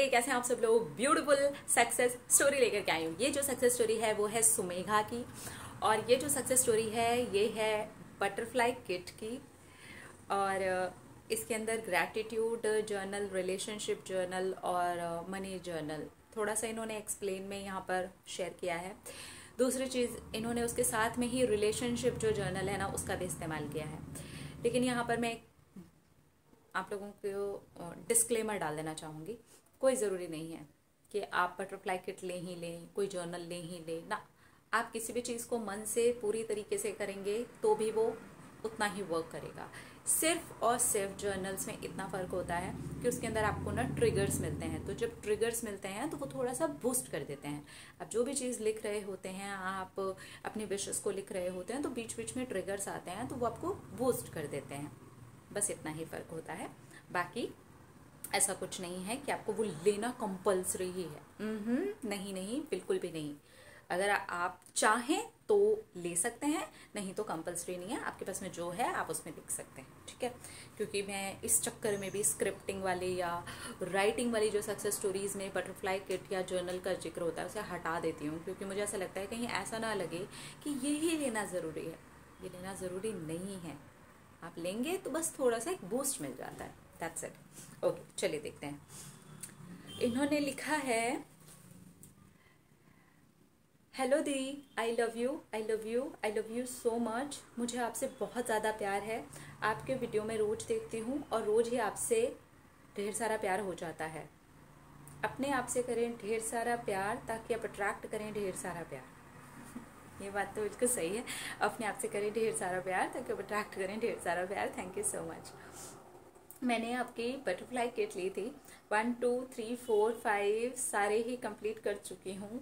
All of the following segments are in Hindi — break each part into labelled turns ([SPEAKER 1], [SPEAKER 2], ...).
[SPEAKER 1] कैसे हैं आप सब लोग। ब्यूटीफुल सक्सेस स्टोरी लेकर के आई हूँ। ये जो सक्सेस स्टोरी है वो है सुमेघा की, और ये जो सक्सेस स्टोरी है ये है बटरफ्लाई किट की। और इसके अंदर ग्रैटिट्यूड जर्नल, रिलेशनशिप जर्नल और मनी जर्नल थोड़ा सा इन्होंने एक्सप्लेन में यहाँ पर शेयर किया है। दूसरी चीज़ इन्होंने उसके साथ में ही रिलेशनशिप जो जर्नल है ना उसका भी इस्तेमाल किया है। लेकिन यहाँ पर मैं आप लोगों को डिस्क्लेमर डाल देना चाहूँगी, कोई ज़रूरी नहीं है कि आप बटरफ्लाई किट ले ही लें, कोई जर्नल ले ही लें ना। आप किसी भी चीज़ को मन से पूरी तरीके से करेंगे तो भी वो उतना ही वर्क करेगा। सिर्फ और सिर्फ जर्नल्स में इतना फ़र्क होता है कि उसके अंदर आपको ना ट्रिगर्स मिलते हैं। तो जब ट्रिगर्स मिलते हैं तो वो थोड़ा सा बूस्ट कर देते हैं। अब जो भी चीज़ लिख रहे होते हैं, आप अपनी विशेस को लिख रहे होते हैं तो बीच बीच में ट्रिगर्स आते हैं तो वो आपको बूस्ट कर देते हैं। बस इतना ही फ़र्क होता है, बाकी ऐसा कुछ नहीं है कि आपको वो लेना कंपल्सरी ही है। नहीं नहीं, बिल्कुल भी नहीं। अगर आप चाहें तो ले सकते हैं, नहीं तो कंपल्सरी नहीं है। आपके पास में जो है आप उसमें लिख सकते हैं, ठीक है। क्योंकि मैं इस चक्कर में भी स्क्रिप्टिंग वाली या राइटिंग वाली जो सक्सेस स्टोरीज़ में बटरफ्लाई किट या जर्नल का जिक्र होता है उसे हटा देती हूँ, क्योंकि मुझे ऐसा लगता है कहीं ऐसा ना लगे कि यही लेना ज़रूरी है। ये लेना ज़रूरी नहीं है। आप लेंगे तो बस थोड़ा सा एक बूस्ट मिल जाता है, दैट्स इट। ओके, चलिए देखते हैं। इन्होंने लिखा है, hello the, I love you, I love you, I love you so much. मुझे आपसे बहुत ज़्यादा प्यार है। आपके वीडियो में रोज़ देखती हूँ और रोज़ ही आपसे ढेर सारा प्यार हो जाता है। अपने आप से करें ढेर सारा प्यार ताकि आप अट्रैक्ट करें ढेर सारा प्यार। ये बात तो बिल्कुल सही है। अपने आप से करें ढेर सारा प्यार ताकि आप अट्रैक्ट करें ढेर सारा प्यार। Thank you so much. मैंने आपकी बटरफ्लाई किट ली थी। 1 2 3 4 5 सारे ही कंप्लीट कर चुकी हूँ,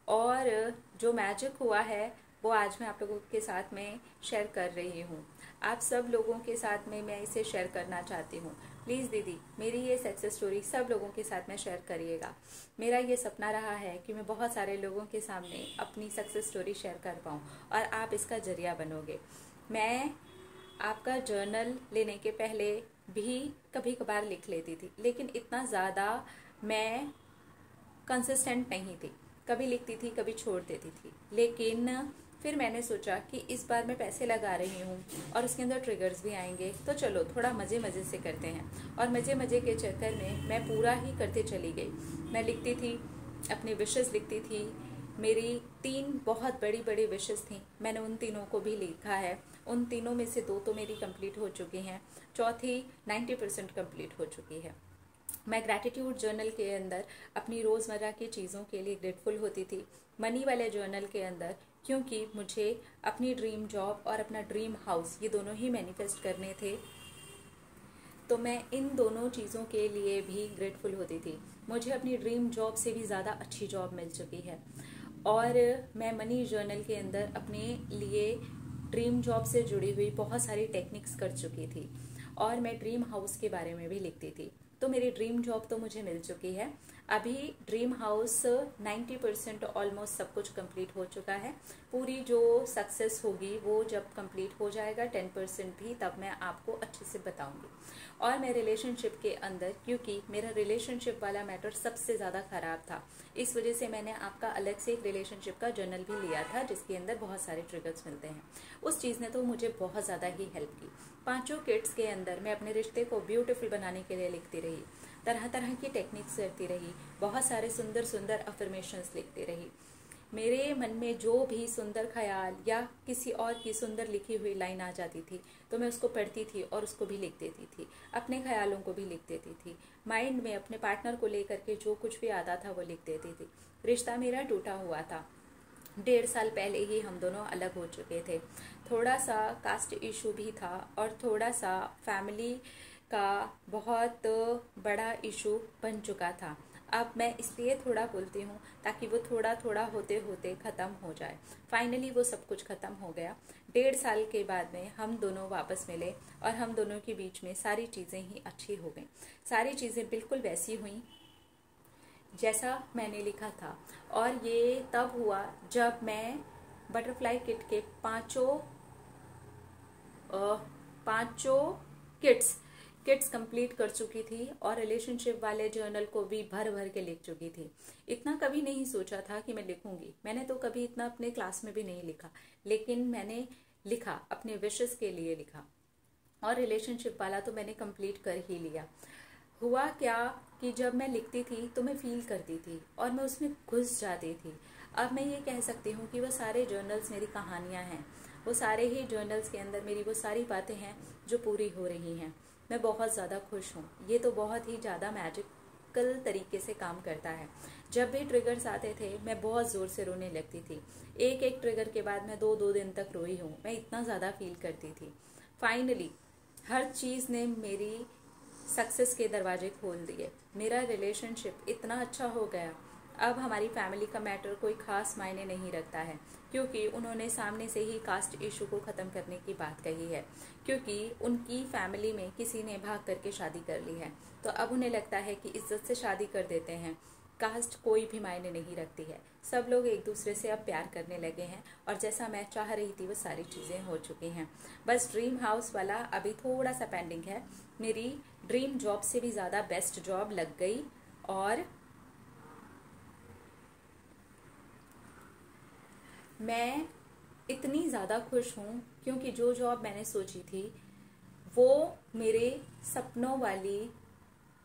[SPEAKER 1] और जो मैजिक हुआ है वो आज मैं आप लोगों के साथ में शेयर कर रही हूँ। आप सब लोगों के साथ में मैं इसे शेयर करना चाहती हूँ। प्लीज़ दीदी, मेरी ये सक्सेस स्टोरी सब लोगों के साथ में शेयर करिएगा। मेरा ये सपना रहा है कि मैं बहुत सारे लोगों के सामने अपनी सक्सेस स्टोरी शेयर कर पाऊँ, और आप इसका जरिया बनोगे। मैं आपका जर्नल लेने के पहले भी कभी कभार लिख लेती थी, लेकिन इतना ज़्यादा मैं कंसिस्टेंट नहीं थी। कभी लिखती थी, कभी छोड़ देती थी। लेकिन फिर मैंने सोचा कि इस बार मैं पैसे लगा रही हूँ और उसके अंदर ट्रिगर्स भी आएंगे, तो चलो थोड़ा मज़े मज़े से करते हैं। और मज़े मज़े के चक्कर में मैं पूरा ही करते चली गई। मैं लिखती थी, अपनी विशेस लिखती थी। मेरी 3 बहुत बड़ी बड़ी विशेस थी, मैंने उन तीनों को भी लिखा है। उन तीनों में से 2 तो मेरी कंप्लीट हो चुकी हैं, चौथी 90% कंप्लीट हो चुकी है। मैं ग्रैटिट्यूड जर्नल के अंदर अपनी रोज़मर्रा की चीज़ों के लिए ग्रेटफुल होती थी। मनी वाले जर्नल के अंदर क्योंकि मुझे अपनी ड्रीम जॉब और अपना ड्रीम हाउस ये दोनों ही मैनिफेस्ट करने थे, तो मैं इन दोनों चीज़ों के लिए भी ग्रेटफुल होती थी। मुझे अपनी ड्रीम जॉब से भी ज़्यादा अच्छी जॉब मिल चुकी है, और मैं मनी जर्नल के अंदर अपने लिए ड्रीम जॉब से जुड़ी हुई बहुत सारी टेक्निक्स कर चुकी थी, और मैं ड्रीम हाउस के बारे में भी लिखती थी। तो मेरी ड्रीम जॉब तो मुझे मिल चुकी है। अभी ड्रीम हाउस 90% ऑलमोस्ट सब कुछ कंप्लीट हो चुका है। पूरी जो सक्सेस होगी वो जब कंप्लीट हो जाएगा 10% भी, तब मैं आपको अच्छे से बताऊंगी। और मैं रिलेशनशिप के अंदर, क्योंकि मेरा रिलेशनशिप वाला मैटर सबसे ज़्यादा ख़राब था, इस वजह से मैंने आपका अलग से एक रिलेशनशिप का जर्नल भी लिया था जिसके अंदर बहुत सारे ट्रिगर्स मिलते हैं। उस चीज़ ने तो मुझे बहुत ज़्यादा ही हेल्प की। 5 किट्स के अंदर मैं अपने रिश्ते को ब्यूटीफुल बनाने के लिए लिखती रही, तरह तरह की टेक्निक्स करती रही, बहुत सारे सुंदर सुंदर अफर्मेशंस लिखती रही। मेरे मन में जो भी सुंदर ख्याल या किसी और की सुंदर लिखी हुई लाइन आ जाती थी तो मैं उसको पढ़ती थी और उसको भी लिख देती थी। अपने ख्यालों को भी लिख देती थी। माइंड में अपने पार्टनर को लेकर के जो कुछ भी आता था वो लिख देती थी। रिश्ता मेरा टूटा हुआ था। 1.5 साल पहले ही हम दोनों अलग हो चुके थे। थोड़ा सा कास्ट इशू भी था, और थोड़ा सा फैमिली का बहुत बड़ा इशू बन चुका था। अब मैं इसलिए थोड़ा बोलती हूँ ताकि वो थोड़ा थोड़ा होते होते ख़त्म हो जाए। फाइनली वो सब कुछ ख़त्म हो गया। 1.5 साल के बाद में हम दोनों वापस मिले, और हम दोनों के बीच में सारी चीज़ें ही अच्छी हो गई। सारी चीज़ें बिल्कुल वैसी हुई जैसा मैंने लिखा था। और ये तब हुआ जब मैं बटरफ्लाई किट के पांचों किट्स किट्स कंप्लीट कर चुकी थी और रिलेशनशिप वाले जर्नल को भी भर भर के लिख चुकी थी। इतना कभी नहीं सोचा था कि मैं लिखूंगी, मैंने तो कभी इतना अपने क्लास में भी नहीं लिखा, लेकिन मैंने लिखा, अपने विशेस के लिए लिखा। और रिलेशनशिप वाला तो मैंने कंप्लीट कर ही लिया। हुआ क्या कि जब मैं लिखती थी तो मैं फील करती थी और मैं उसमें घुस जाती थी। अब मैं ये कह सकती हूँ कि वो सारे जर्नल्स मेरी कहानियाँ हैं, वो सारे ही जर्नल्स के अंदर मेरी वो सारी बातें हैं जो पूरी हो रही हैं। मैं बहुत ज़्यादा खुश हूँ। ये तो बहुत ही ज़्यादा मैजिकल तरीके से काम करता है। जब भी ट्रिगर्स आते थे मैं बहुत ज़ोर से रोने लगती थी। एक एक ट्रिगर के बाद मैं दो दिन तक रोई हूँ, मैं इतना ज़्यादा फील करती थी। फाइनली हर चीज़ ने मेरी सक्सेस के दरवाजे खोल दिए। मेरा रिलेशनशिप इतना अच्छा हो गया, अब हमारी फैमिली का मैटर कोई खास मायने नहीं रखता है, क्योंकि उन्होंने सामने से ही कास्ट इशू को ख़त्म करने की बात कही है। क्योंकि उनकी फैमिली में किसी ने भाग करके शादी कर ली है, तो अब उन्हें लगता है कि इज्जत से शादी कर देते हैं, कास्ट कोई भी मायने नहीं रखती है। सब लोग एक दूसरे से अब प्यार करने लगे हैं और जैसा मैं चाह रही थी वो सारी चीज़ें हो चुकी हैं। बस ड्रीम हाउस वाला अभी थोड़ा सा पेंडिंग है। मेरी ड्रीम जॉब से भी ज़्यादा बेस्ट जॉब लग गई और मैं इतनी ज़्यादा खुश हूँ, क्योंकि जो जॉब मैंने सोची थी वो मेरे सपनों वाली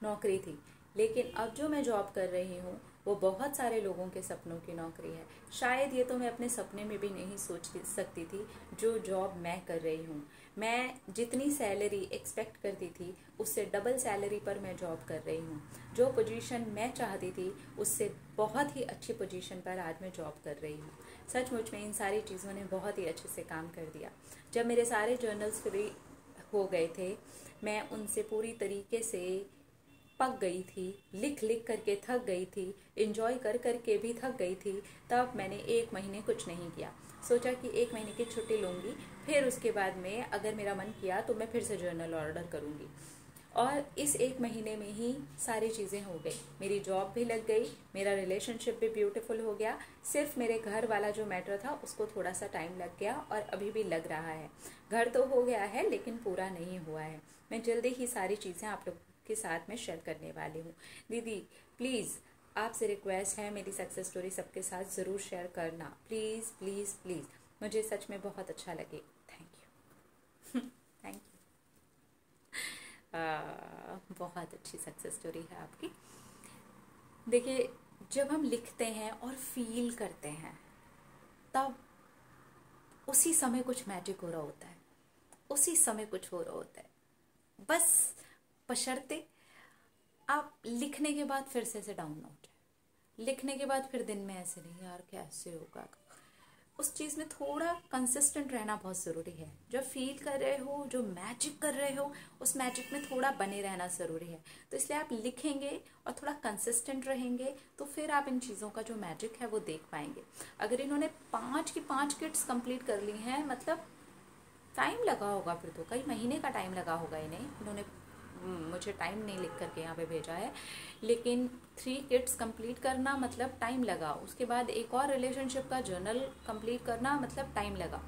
[SPEAKER 1] नौकरी थी। लेकिन अब जो मैं जॉब कर रही हूँ वो बहुत सारे लोगों के सपनों की नौकरी है। शायद ये तो मैं अपने सपने में भी नहीं सोच सकती थी जो जॉब मैं कर रही हूँ। मैं जितनी सैलरी एक्सपेक्ट करती थी उससे डबल सैलरी पर मैं जॉब कर रही हूँ। जो पोजीशन मैं चाहती थी उससे बहुत ही अच्छी पोजीशन पर आज मैं जॉब कर रही हूँ। सचमुच में इन सारी चीज़ों ने बहुत ही अच्छे से काम कर दिया। जब मेरे सारे जर्नल्स फ्री हो गए थे, मैं उनसे पूरी तरीके से पक गई थी, लिख लिख करके थक गई थी, एंजॉय कर करके भी थक गई थी। तब मैंने 1 महीने कुछ नहीं किया। सोचा कि 1 महीने की छुट्टी लूँगी, फिर उसके बाद में अगर मेरा मन किया तो मैं फिर से जर्नल ऑर्डर करूँगी। और इस 1 महीने में ही सारी चीज़ें हो गई। मेरी जॉब भी लग गई, मेरा रिलेशनशिप भी ब्यूटीफुल हो गया। सिर्फ मेरे घर वाला जो मैटर था उसको थोड़ा सा टाइम लग गया और अभी भी लग रहा है। घर तो हो गया है लेकिन पूरा नहीं हुआ है। मैं जल्दी ही सारी चीज़ें आप लोग के साथ में शेयर करने वाली हूँ। दीदी प्लीज़ आपसे रिक्वेस्ट है, मेरी सक्सेस स्टोरी सबके साथ ज़रूर शेयर करना, प्लीज़ प्लीज़ प्लीज़। मुझे सच में बहुत अच्छा लगे। Thank you thank you. बहुत अच्छी सक्सेस स्टोरी है आपकी। देखिए, जब हम लिखते हैं और फील करते हैं तब उसी समय कुछ मैजिक हो रहा होता है, उसी समय कुछ हो रहा होता है। बस बशर्ते आप लिखने के बाद फिर से डाउन ना हो जाए, लिखने के बाद फिर दिन में ऐसे नहीं यार कैसे होगा, उस चीज़ में थोड़ा कंसिस्टेंट रहना बहुत ज़रूरी है। जो फील कर रहे हो, जो मैजिक कर रहे हो, उस मैजिक में थोड़ा बने रहना ज़रूरी है। तो इसलिए आप लिखेंगे और थोड़ा कंसिस्टेंट रहेंगे तो फिर आप इन चीज़ों का जो मैजिक है वो देख पाएंगे। अगर इन्होंने 5 की 5 किट्स कंप्लीट कर ली हैं, मतलब टाइम लगा होगा, फिर तो कई महीने का टाइम लगा होगा इन्हें। इन्होंने मुझे टाइम नहीं लिख करके यहाँ पे भेजा है, लेकिन 3 किट्स कंप्लीट करना मतलब टाइम लगा। उसके बाद एक और रिलेशनशिप का जर्नल कंप्लीट करना मतलब टाइम लगा।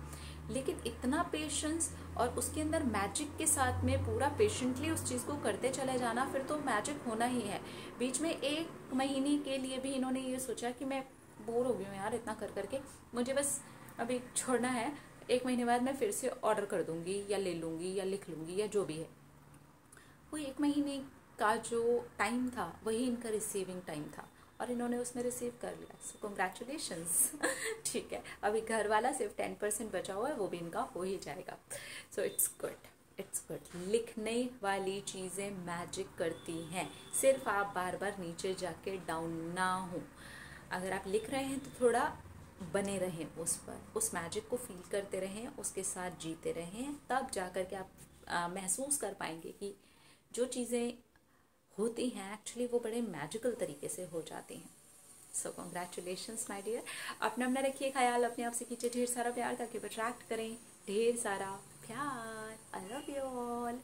[SPEAKER 1] लेकिन इतना पेशेंस और उसके अंदर मैजिक के साथ में पूरा पेशेंटली उस चीज़ को करते चले जाना, फिर तो मैजिक होना ही है। बीच में 1 महीने के लिए भी इन्होंने ये सोचा कि मैं बोर हो गई हूँ यार इतना कर करके, मुझे बस अभी छोड़ना है, 1 महीने बाद मैं फिर से ऑर्डर कर दूंगी या ले लूँगी या लिख लूँगी या जो भी है। वो 1 महीने का जो टाइम था वही इनका रिसीविंग टाइम था और इन्होंने उसमें रिसीव कर लिया। सो कंग्रेचुलेशंस ठीक है, अभी घर वाला सिर्फ 10% बचा हुआ है, वो भी इनका हो ही जाएगा। So it's good, it's good. लिखने वाली चीज़ें मैजिक करती हैं, सिर्फ आप बार बार नीचे जाके डाउन ना हो। अगर आप लिख रहे हैं तो थोड़ा बने रहें उस पर, उस मैजिक को फील करते रहें, उसके साथ जीते रहें, तब जा कर के आप महसूस कर पाएंगे कि जो चीज़ें होती हैं एक्चुअली वो बड़े मैजिकल तरीके से हो जाती हैं। So congratulations my dear. अपना रखिए ख्याल, अपने आप से कीजिए ढेर सारा प्यार ताकि अट्रैक्ट करें ढेर सारा प्यार। I love you all.